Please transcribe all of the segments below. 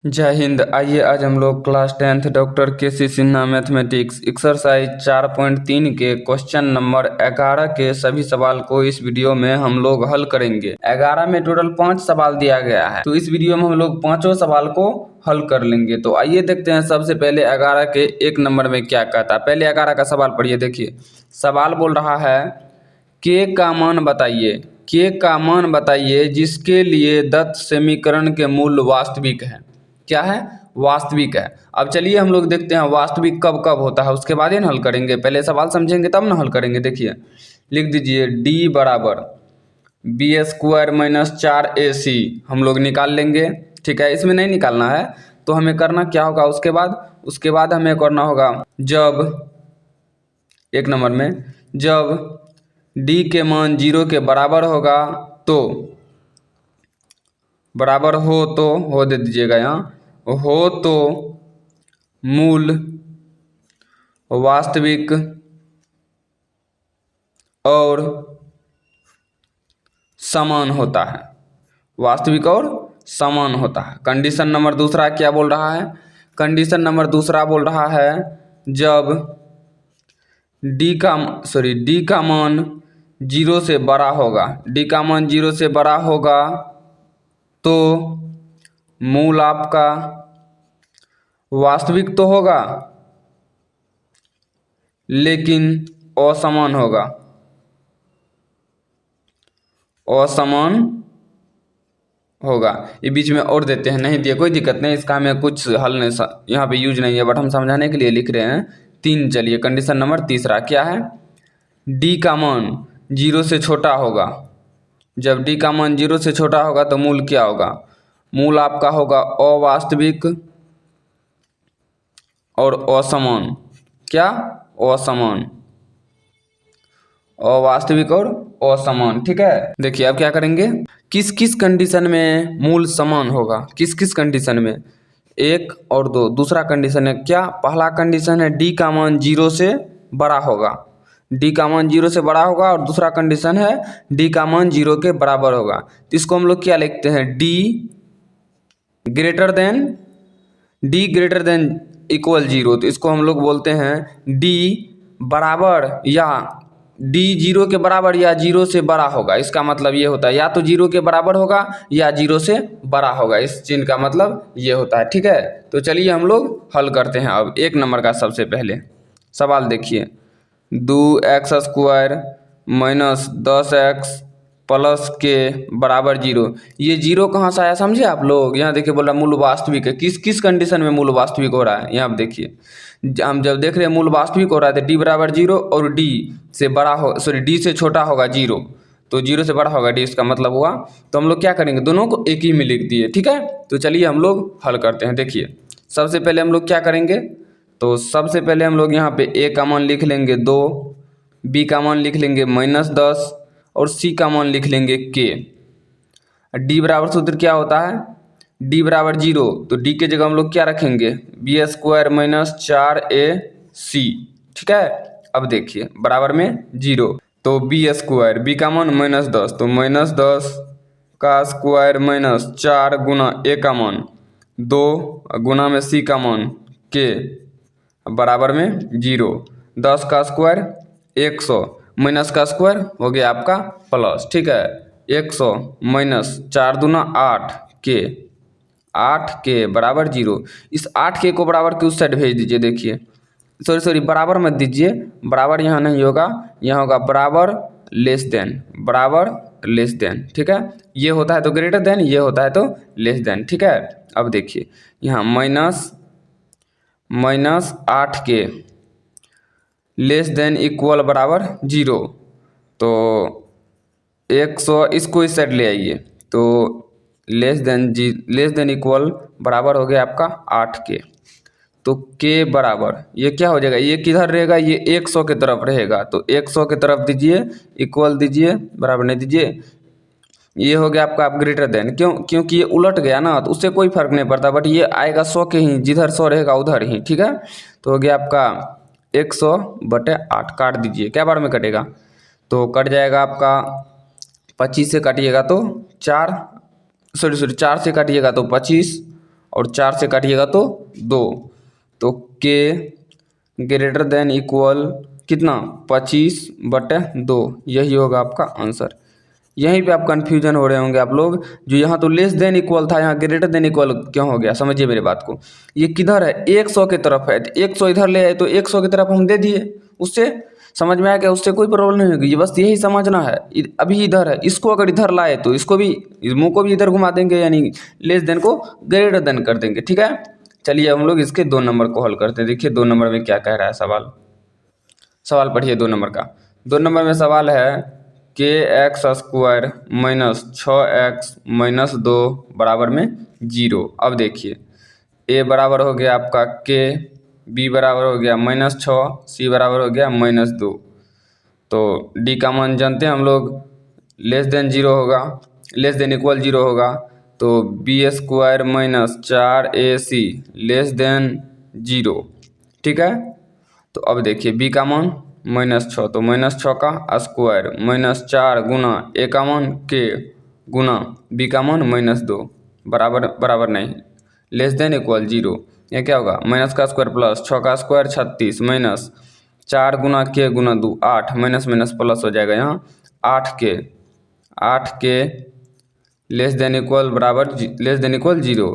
जय हिंद। आइए आज हम लोग class 10th doctor KC. Sinha mathematics exercise 4.3 के क्वेश्चन नंबर 11 के सभी सवाल को इस वीडियो में हम लोग हल करेंगे। 11 में टोटल 5 सवाल दिया गया है, तो इस वीडियो में हम लोग पांचों सवाल को हल कर लेंगे। तो आइए देखते हैं सबसे पहले 11 के 1 नंबर में क्या कहता है। पहले 11 का सवाल पढ़िए। देखिए सवाल बोल रहा है के का मान बताइए, के का मान बताइए जिसके लिए दत्त समीकरण के मूल वास्तविक है। क्या है? वास्तविक है। अब चलिए हम लोग देखते हैं वास्तविक कब कब होता है, उसके बाद ही हल करेंगे। पहले सवाल समझेंगे तब ना हल करेंगे। देखिए लिख दीजिए d बराबर b² माइनस 4ac हम लोग निकाल लेंगे। ठीक है, इसमें नहीं निकालना है तो हमें करना क्या होगा, उसके बाद हमें करना होगा जब 1 नंबर में जब d के मान 0 के बराबर होगा तो बराबर हो दे दीजिएगा, यहाँ हो तो मूल वास्तविक और समान होता है। वास्तविक और समान होता है। कंडीशन नंबर दूसरा क्या बोल रहा है? कंडीशन नंबर दूसरा बोल रहा है जब d का मान 0 से बड़ा होगा, d का मान 0 से बड़ा होगा तो मूल आपका वास्तविक तो होगा लेकिन असमान होगा, असमान होगा। ये बीच में और देते हैं, नहीं दिए कोई दिक्कत नहीं, इसका हमें कुछ हल नहीं यहाँ पे यूज नहीं है, बट हम समझाने के लिए लिख रहे हैं 3। चलिए कंडीशन नंबर तीसरा क्या है? d का मान 0 से छोटा होगा। जब d का मान 0 से छोटा होगा तो मूल क्या होगा? मूल आपका होगा अवास्तविक और असमान। क्या? असमान, अवास्तविक और असमान। ठीक है, देखिए अब क्या करेंगे, किस किस कंडीशन में मूल समान होगा, किस किस कंडीशन में? 1 और 2। दूसरा कंडीशन है क्या? पहला कंडीशन है d का मान 0 से बड़ा होगा, d का मान 0 से बड़ा होगा, और दूसरा कंडीशन है d का मान 0 के बराबर होगा। तो इसको हम लोग क्या लिखते हैं? d greater than equal 0। तो इसको हम लोग बोलते हैं d बराबर या d 0 के बराबर या 0 से बड़ा होगा। इसका मतलब ये होता है या तो 0 के बराबर होगा या 0 से बड़ा होगा। इस चिन्ह का मतलब ये होता है। ठीक है, तो चलिए हम लोग हल करते हैं। अब 1 नंबर का सबसे पहले सवाल देखिए, 2x² माइनस 10x प्लस के बराबर 0। ये 0 कहाँ से आया समझे आप लोग? यहाँ देखिए बोल रहा मूल वास्तविक है। किस किस कंडीशन में मूल वास्तविक हो रहा है? यहाँ देखिए हम जब देख रहे हैं मूल वास्तविक हो रहा है तो d बराबर 0 और d से छोटा होगा 0, तो 0 से बड़ा होगा d, इसका मतलब हुआ। तो हम लोग क्या करेंगे, दोनों को एक ही में लिख दिए। ठीक है, तो चलिए हम लोग हल करते हैं। देखिए सबसे पहले हम लोग क्या करेंगे, तो सबसे पहले हम लोग यहाँ पे a का मान लिख लेंगे 2, b का मान लिख लेंगे -10 और c का मान लिख लेंगे k। d बराबर सूत्र क्या होता है? d बराबर 0, तो d के जगह हम लोग क्या रखेंगे? b² minus 4ac। ठीक है, अब देखिए बराबर में 0, तो b², b का मान -10, तो -10 का स्क्वायर माइनस 4 गुना a का मान 2 गुना में c का मान k बराबर में 0। 10 का स्क्वायर 100 माइनस का स्क्वायर हो गया आपका प्लस। ठीक है, 100 माइनस 4 दूना 8 के बराबर 0। इस 8 के को बराबर के उस साइड भेज दीजिए। देखिए बराबर मत दीजिए, बराबर यहाँ नहीं होगा, यहाँ होगा बराबर लेस देन। ठीक है, ये होता है तो ग्रेटर देन, ये होता है तो लेस देन। ठीक है, अब देखिए यहाँ माइनस 8 के लेस देन इक्वल बराबर 0, तो 100 इसको इस साइड ले आइए, तो लेस देन इक्वल बराबर हो गया आपका 8 के। तो k बराबर ये क्या हो जाएगा, ये किधर रहेगा? ये 100 की तरफ रहेगा, तो 100 की तरफ दीजिए, इक्वल दीजिए, बराबर नहीं दीजिए। ये हो गया आपका ग्रेटर देन, क्योंकि ये उलट गया ना, तो उससे कोई फर्क नहीं पड़ता, बट ये आएगा 100 के ही, जिधर 100 रहेगा उधर ही। ठीक है, तो हो गया आपका 100/8। काट दीजिए, क्या बार में कटेगा? तो कट जाएगा आपका 25 से काटिएगा तो 4 से काटिएगा तो 25 और 4 से काटिएगा तो 2, तो के ग्रेटर देन इक्वल कितना 25/2, यही होगा आपका आंसर। यहीं पे आप कंफ्यूजन हो रहे होंगे आप लोग, जो यहाँ तो लेस देन इक्वल था, यहाँ ग्रेटर देन इक्वल क्यों हो गया, समझिए मेरे बात को। ये किधर है, 100 की तरफ है, 100 इधर ले आए तो 100 की तरफ हम दे दिए, उससे समझ में आया क्या, उससे कोई प्रॉब्लम नहीं होगी। बस यही समझना है। अभी इधर है, इसको अगर इधर लाए तो इसको भी, इस मुँह को भी इधर घुमा देंगे, यानी लेस देन को ग्रेटर देन कर देंगे। ठीक है, चलिए हम लोग इसके 2 नंबर को हल करते हैं। देखिए 2 नंबर में क्या कह रहा है सवाल। सवाल पढ़िए 2 नंबर का। 2 नंबर में सवाल है के x square minus 6x minus 2 बराबर में 0। अब देखिए ए बराबर हो गया आपका के, बी बराबर हो गया -6, सी बराबर हो गया -2। तो डी का मान जानते हैं हम लोग, लेस देन 0 होगा, लेस देन इक्वल 0 होगा। तो B square minus 4ac less than 0। ठीक है, तो अब देखिए बी का मान -6, तो -6 का स्क्वायर -4 गुना ए का मान के गुना बी का मान -2 बराबर बराबर नहीं, लेस देन इक्वल 0। ये क्या होगा, माइनस का स्क्वायर प्लस 6 का स्क्वायर 36 माइनस 4 गुना के गुना 2 8, माइनस माइनस प्लस हो जाएगा यहाँ 8 के लेस देन इक्वल बराबर लेस देन इक्वल 0।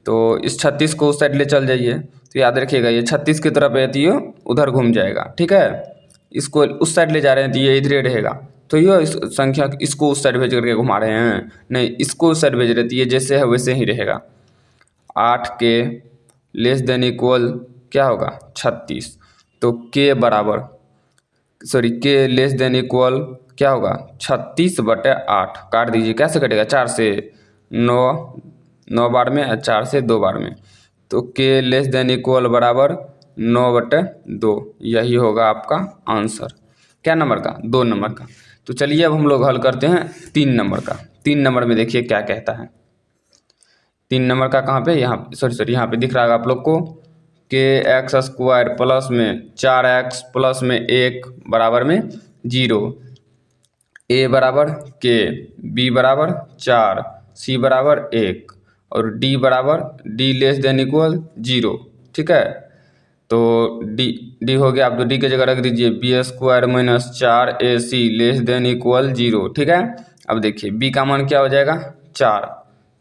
तो इस 36 को उस साइड ले चल जाइए, तो याद रखिएगा ये 36 की तरफ है तो ये उधर घूम जाएगा। ठीक है, इसको उस साइड ले जा रहे हैं तो ये इधर ही रहेगा, तो ये इस संख्या इसको उस साइड भेज करके घुमा रहे हैं, नहीं इसको उस साइड भेज रहे तो ये जैसे है वैसे ही रहेगा। 8 के लेस देन इक्वल क्या होगा 36, तो के बराबर के लेस देन इक्वल क्या होगा 36/8, काट दीजिए, कैसे कटेगा 4 से 9 बार में, 4 से 2 बार में, तो के लेस देन इक्वल बराबर 9/2, यही होगा आपका आंसर। क्या नंबर का, 2 नंबर का। तो चलिए अब हम लोग हल करते हैं 3 नंबर का। 3 नंबर में देखिए क्या कहता है। 3 नंबर का कहाँ पे, यहाँ सॉरी यहाँ पे दिख रहा है आप लोग को, के एक्स स्क्वायर प्लस में 4x प्लस में 1 बराबर में 0। ए बराबर के, बी बराबर 4, सी बराबर 1 और डी बराबर डी लेस देन इक्वल 0। ठीक है, तो डी हो गया, आप तो डी की जगह रख दीजिए B square minus 4ac less than equal 0। ठीक है, अब देखिए बी का मान क्या हो जाएगा 4,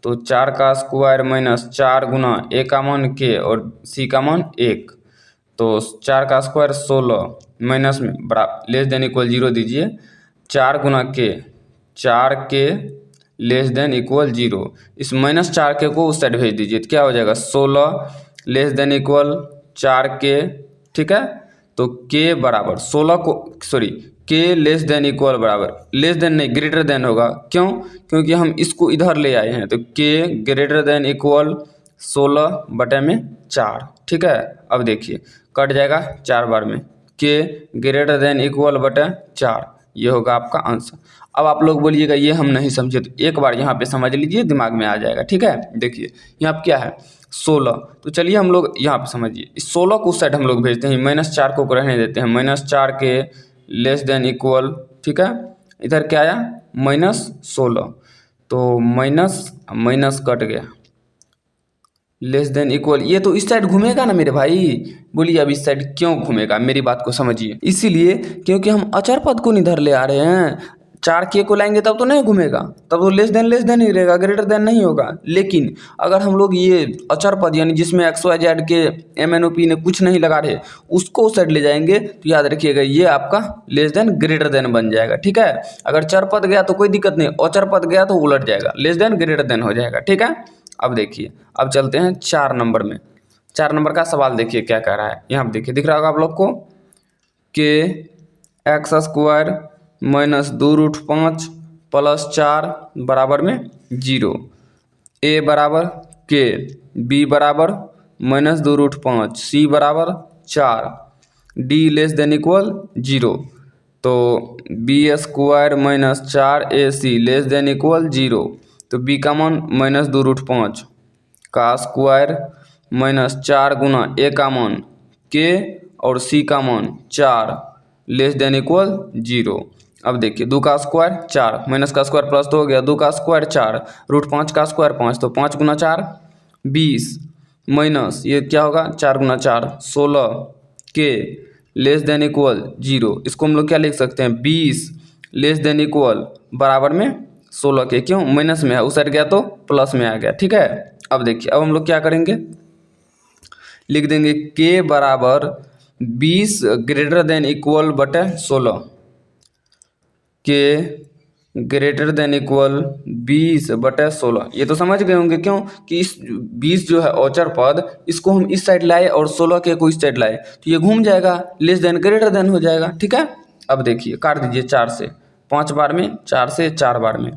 तो 4 का स्क्वायर माइनस 4 गुना ए का मान के और सी का मान 1, तो 4 का स्क्वायर 16 माइनस में लेस देन इक्वल 0 दीजिए, 4 गुना के 4 के लेस देन इक्वल 0, इस -4 के को उस साइड भेज दीजिए तो क्या हो जाएगा 16 लेस देन इक्वल 4 के। ठीक है, तो के बराबर 16 को के लेस देन इक्वल बराबर, लेस देन नहीं ग्रेटर देन होगा, क्यों, क्योंकि हम इसको इधर ले आए हैं, तो के ग्रेटर देन इक्वल 16/4। ठीक है, अब देखिए कट जाएगा 4 बार में, के ग्रेटर देन इक्वल 4, ये होगा आपका आंसर। अब आप लोग बोलिएगा ये हम नहीं समझे, तो एक बार यहाँ पे समझ लीजिए, दिमाग में आ जाएगा। ठीक है, देखिए यहाँ पे क्या है 16, तो चलिए हम लोग यहाँ पे समझिए, इस 16 को उस साइड हम लोग भेजते हैं, -4 को रहने देते हैं, -4 के लेस देन इक्वल। ठीक है, इधर क्या आया -16, तो माइनस कट गया, लेस देन इक्वल, ये तो इस साइड घूमेगा ना मेरे भाई, बोलिए अब इस साइड क्यों घूमेगा, मेरी बात को समझिए। इसीलिए क्योंकि हम अचर पद को इधर ले आ रहे हैं, 4 के को लाएंगे तब तो नहीं घूमेगा, तब तो लेस देन ही रहेगा, ग्रेटर देन नहीं होगा। लेकिन अगर हम लोग ये अचर पद यानी जिसमें XYZ के MNOP ने कुछ नहीं लगा रहे, उसको उस साइड ले जाएंगे, तो याद रखिएगा ये आपका लेस देन ग्रेटर देन बन जाएगा। ठीक है, अगर चर पद गया तो कोई दिक्कत नहीं, अचर पद गया तो उलट जाएगा, लेस देन ग्रेटर देन हो जाएगा। ठीक है, अब देखिए, अब चलते हैं 4 नंबर में। 4 नंबर का सवाल देखिए क्या कह रहा है, यहाँ पे देखिए दिख रहा होगा आप लोग को, के एक्स स्क्वायर माइनस 2√5 प्लस 4 बराबर में 0। ए बराबर के, बी बराबर -2√5, सी बराबर 4, डी लेस देन इक्वल 0। तो B square minus 4ac less than equal 0, तो बी का मान -2√5 का स्क्वायर -4 गुना ए का मान के और सी का मान 4 लेस देन इक्वल 0। अब देखिए 2 का स्क्वायर 4, माइनस का स्क्वायर प्लस तो हो गया, 2 का स्क्वायर 4, √5 का स्क्वायर 5, तो 5 गुना 4 20 माइनस ये क्या होगा 4 गुना 4 16 के लेस देन इक्वल 0। इसको हम लोग क्या लिख सकते हैं 20 लेस देन इक्वल बराबर में 16 के, क्यों माइनस में है उस साइड गया तो प्लस में आ गया। ठीक है, अब देखिए अब हम लोग क्या करेंगे, लिख देंगे के बराबर 20 ग्रेटर देन इक्वल बटे 16, के ग्रेटर देन इक्वल 20 बटे 16। ये तो समझ गए होंगे क्यों कि इस 20 जो है औचर पद इसको हम इस साइड लाए और 16 के को इस साइड लाए तो ये घूम जाएगा, लेस देन ग्रेटर देन हो जाएगा। ठीक है, अब देखिए काट दीजिए 4 से 5 बार में, 4 से 4 बार में,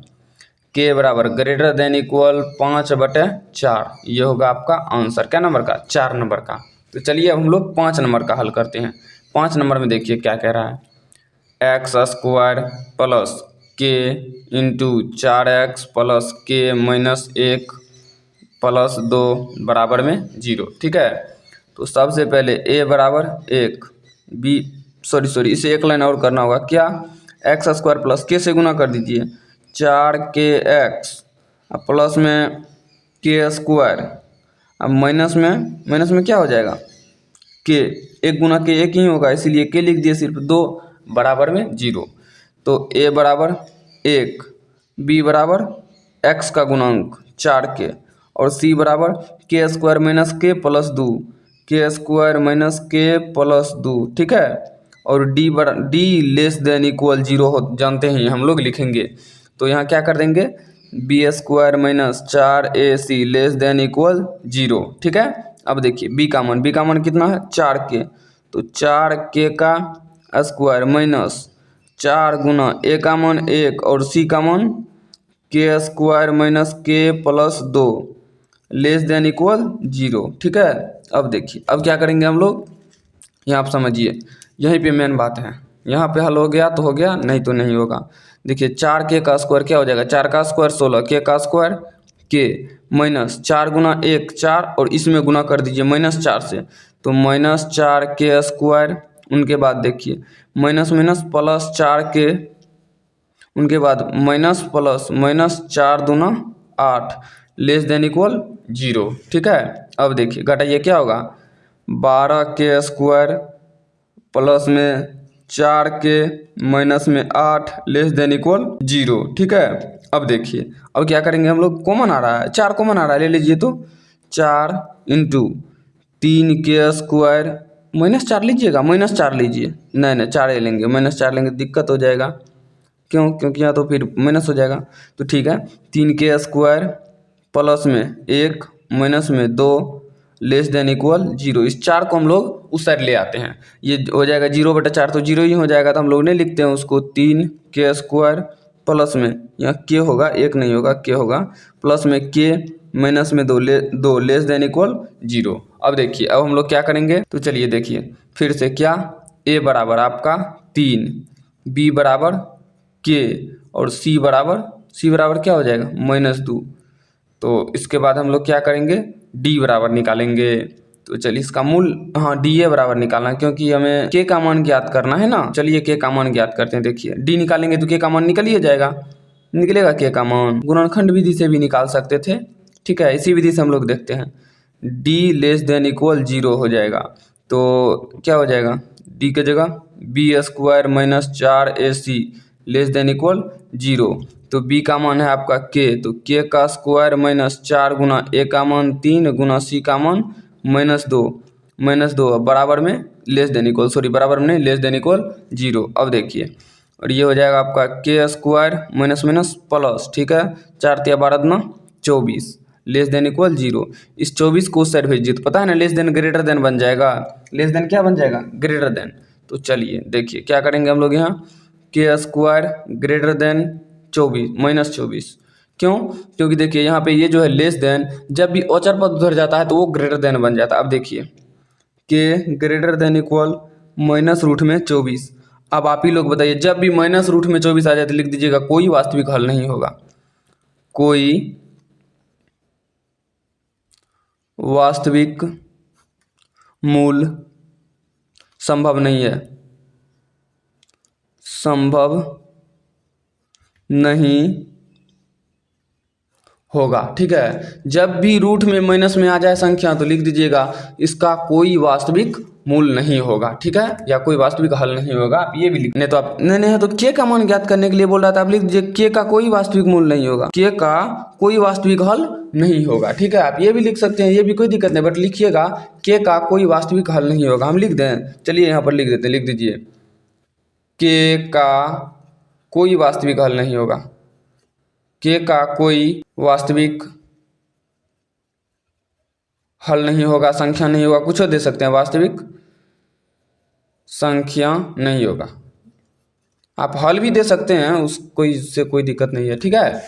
के बराबर ग्रेटर देन इक्वल 5 बटे 4। ये होगा आपका आंसर क्या नंबर का 4 नंबर का। तो चलिए अब हम लोग 5 नंबर का हल करते हैं। 5 नंबर में देखिए क्या कह रहा है, एक्स स्क्वायर प्लस के इंटू 4x प्लस के माइनस 1 प्लस 2 बराबर में 0। ठीक है, तो सबसे पहले a बराबर 1, b सॉरी इसे एक लाइन और करना होगा क्या, एक्स स्क्वायर प्लस के से गुना कर दीजिए 4kx प्लस में के स्क्वायर, अब माइनस में क्या हो जाएगा के, एक गुना के एक ही होगा इसीलिए के लिख दिए सिर्फ 2 बराबर में 0। तो a बराबर 1, b बराबर x का गुणांक 4k और c बराबर के स्क्वायर माइनस के प्लस 2, के स्क्वायर माइनस के प्लस 2। ठीक है, और d लेस देन इक्वल 0 हो जानते हैं हम लोग लिखेंगे, तो यहाँ क्या कर देंगे B square minus 4ac less than equal 0। ठीक है, अब देखिए बी का मान कितना है 4k, तो 4k का स्क्वायर माइनस 4 गुना ए का मान 1 और सी का मान के स्क्वायर माइनस के प्लस 2 लेस देन इक्वल 0। ठीक है, अब देखिए अब क्या करेंगे हम लोग, यहाँ आप समझिए यहीं पे मेन बात है, यहाँ पे हल हो गया तो हो गया नहीं तो नहीं होगा। देखिए 4k का स्क्वायर क्या हो जाएगा, 4 का स्क्वायर 16, के का स्क्वायर के माइनस 4 गुना 1 4 और इसमें गुना कर दीजिए -4 से, तो -4 के स्क्वायर, उनके बाद देखिए माइनस प्लस 4 के, उनके बाद माइनस 4 दूना 8 लेस देन इक्वल 0। ठीक है, अब देखिए घटाइए क्या होगा 12 के स्क्वायर प्लस में 4 के माइनस में 8 लेस देन इक्वल 0। ठीक है, अब देखिए अब क्या करेंगे हम लोग, कॉमन आ रहा है 4 कॉमन आ रहा है, ले लीजिए तो 4 इंटू 3 के स्क्वायर -4 लीजिएगा, -4 लीजिए, नहीं 4 ले लेंगे, -4 लेंगे दिक्कत हो जाएगा, क्यों क्योंकि यहाँ तो फिर माइनस हो जाएगा। तो ठीक है 3 के स्क्वायर प्लस में 1 माइनस में 2 लेस देन इक्वल 0। इस 4 को हम लोग उस साइड ले आते हैं, ये हो जाएगा 0 बटा 4 तो 0 ही हो जाएगा, तो हम लोग नहीं लिखते हैं उसको, 3 के स्क्वायर प्लस में यहाँ के होगा 1 नहीं होगा के होगा, प्लस में के माइनस में 2 लेस देन इक्वल 0। अब देखिए अब हम लोग क्या करेंगे, तो चलिए देखिए फिर से क्या, a बराबर आपका 3, b बराबर के और c बराबर क्या हो जाएगा -2। तो इसके बाद हम लोग क्या करेंगे d बराबर निकालेंगे, तो चलिए इसका मूल हाँ dA बराबर निकालना है क्योंकि हमें k का मान ज्ञात करना है ना। चलिए k का मान ज्ञात करते हैं, देखिए d निकालेंगे तो k का मान निकल ही जाएगा, निकलेगा k का मान, गुणनखंड विधि से भी निकाल सकते थे। ठीक है, इसी विधि से हम लोग देखते हैं, d लेस देन इक्वल 0 हो जाएगा, तो क्या हो जाएगा d की जगह B square minus 4ac less than equal 0। तो b का मान है आपका k, तो k का स्क्वायर माइनस 4 गुना a का मान 3 गुना c का मान -2 बराबर में लेस देन इक्वल बराबर में लेस देन इक्वल 0। अब देखिए और ये हो जाएगा आपका के स्क्वायर माइनस प्लस, ठीक है 4 × 12 = 24 लेस देन इक्वल 0। इस 24 को उस साइड भेज दिए तो पता है ना लेस देन ग्रेटर देन बन जाएगा, लेस देन क्या बन जाएगा ग्रेटर देन। तो चलिए देखिए क्या करेंगे हम लोग, यहाँ के स्क्वायर ग्रेटर देन 24 क्यों, क्योंकि देखिए यहाँ पे ये जो है लेस देन, जब भी औचर पद उधर जाता है तो वो ग्रेटर देन बन जाता है। अब देखिए के ग्रेटर देन इक्वल -√24। अब आप ही लोग बताइए जब भी -√24 आ जाए तो लिख दीजिएगा कोई वास्तविक हल नहीं होगा, कोई वास्तविक मूल संभव नहीं है, संभव नहीं होगा। ठीक है, जब भी रूट में माइनस में आ जाए संख्या तो लिख दीजिएगा इसका कोई वास्तविक मूल नहीं होगा। ठीक है, या कोई वास्तविक हल नहीं होगा, आप ये भी लिख नहीं तो आप नहीं तो के का मान ज्ञात करने के लिए बोल रहा था, आप लिख दीजिए के का कोई वास्तविक मूल नहीं होगा, के का कोई वास्तविक हल नहीं होगा। ठीक है, आप ये भी लिख सकते हैं, ये भी कोई दिक्कत नहीं, बट लिखिएगा के का कोई वास्तविक हल नहीं होगा। हम लिख दें, चलिए यहाँ पर लिख देते हैं, लिख दीजिए के का कोई वास्तविक हल नहीं होगा, के का कोई वास्तविक हल नहीं होगा, संख्या नहीं होगा, कुछ दे सकते हैं, वास्तविक संख्या नहीं होगा। आप हल भी दे सकते हैं, उस कोई से कोई दिक्कत नहीं है। ठीक है,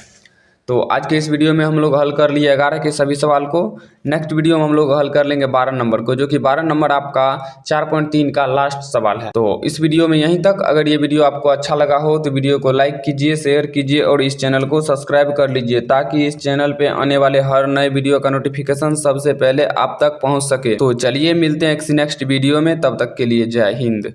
तो आज के इस वीडियो में हम लोग हल कर लिए 11 के सभी सवाल को। नेक्स्ट वीडियो में हम लोग हल कर लेंगे 12 नंबर को, जो कि 12 नंबर आपका 4.3 का लास्ट सवाल है। तो इस वीडियो में यहीं तक। अगर ये वीडियो आपको अच्छा लगा हो तो वीडियो को लाइक कीजिए, शेयर कीजिए और इस चैनल को सब्सक्राइब कर लीजिए, ताकि इस चैनल पे आने वाले हर नए वीडियो का नोटिफिकेशन सबसे पहले आप तक पहुँच सके। तो चलिए मिलते हैं किसी नेक्स्ट वीडियो में, तब तक के लिए जय हिंद।